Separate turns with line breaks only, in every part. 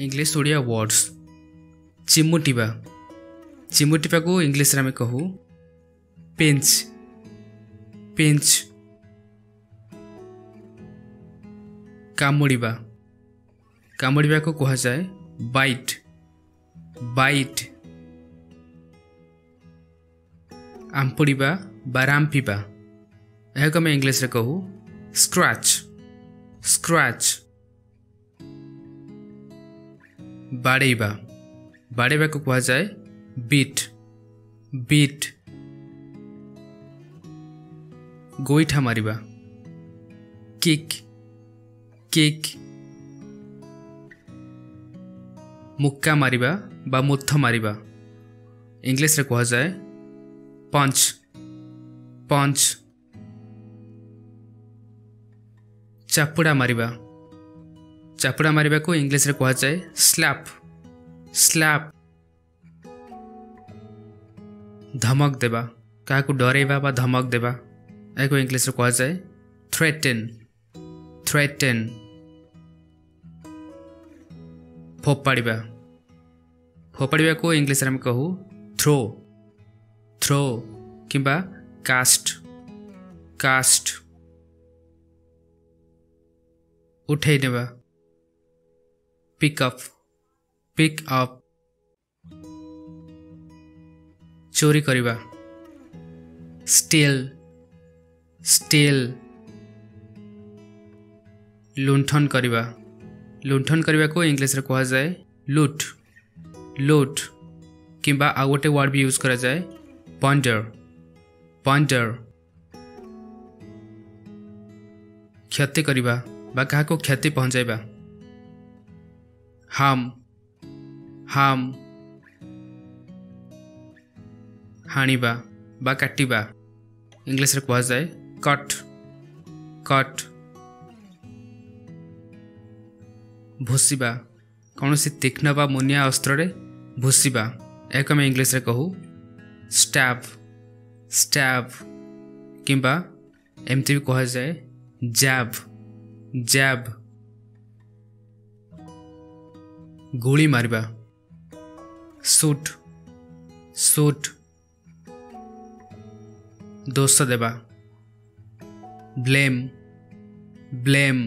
English Odia words चिमुटिबा चिमुटिबा को English रे कहू पिंच पिंच कामुड़िबा कामुड़िबा को कहा जाए बाइट बाइट आंपुड़िबा बारामपिबा यह को मैं इंग्लिश रे कहू स्क्रैच स्क्रैच बाड़ेबा बाड़ेबा को कहा जाए बीट बीट गोईठा मारिबा किक किक मुक्का मारिबा बा मुथ मारिबा इंग्लिश रे कहा जाए पंच पंच चापुड़ा मारिबा चापुड़ा मारिबा को इंग्लिश रे कहा जाए स्लैप स्लैप धमक देबा क्या डरेबा बा धमक देबा यह को इंग्लिश रे कहा जाए थ्रेटन थ्रेटन फोपाड़िबा फोपाड़िबा को इंग्लिश रे कहू थ्रो थ्रो किंबा कास्ट कास्ट उठे नेबा पिकअप पिक अप चोरी करिबा स्टील स्टील लुंठन करिबा लुंठन करिबा को इंग्लिश रे कहा जाए लूट लूट किंबा आ गोटे वर्ड भी यूज करा जाए पॉन्डर पॉन्डर क्षति करिबा बा कहा को क्षति पहुंचाइबा हार्म हार्म हानिबा बा काटिबा इंग्लिश रे कहा जाए कट कट भूसिबा कौन सी तीक्ष्ण बा मुनिया अस्त्र रे भूसिबा एक मैं इंग्लिश रे कहू स्टैब स्टैब किंबा एमती भी कहा जाए जैब जैब गोली मारिबा सूट सूट दोष देबा ब्लेम ब्लेम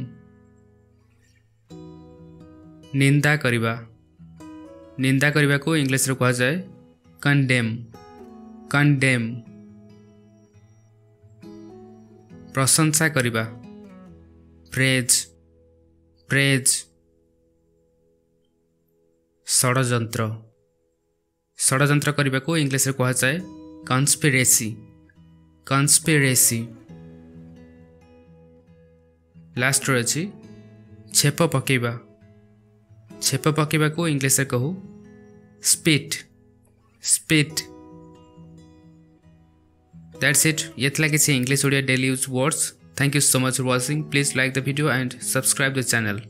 निंदा करिबा निंदा करिबा को इंग्लिश रे कहा जाए कंडेम कंडेम प्रशंसा करिबा प्रेज प्रेज षड़यंत्र षड़यंत्र करिबा को इंग्लिश रे कहा जाए कन्स्पिरेसी कन्स्पिरेसी लास्ट रे अछि छेप पकेबा छेप पकेबा को इंग्लिश रे कहू स्पिट स्पिट दैट्स इट ये थला किसी English Odia daily use words thank you so much for watching. Please like the video and subscribe the channel.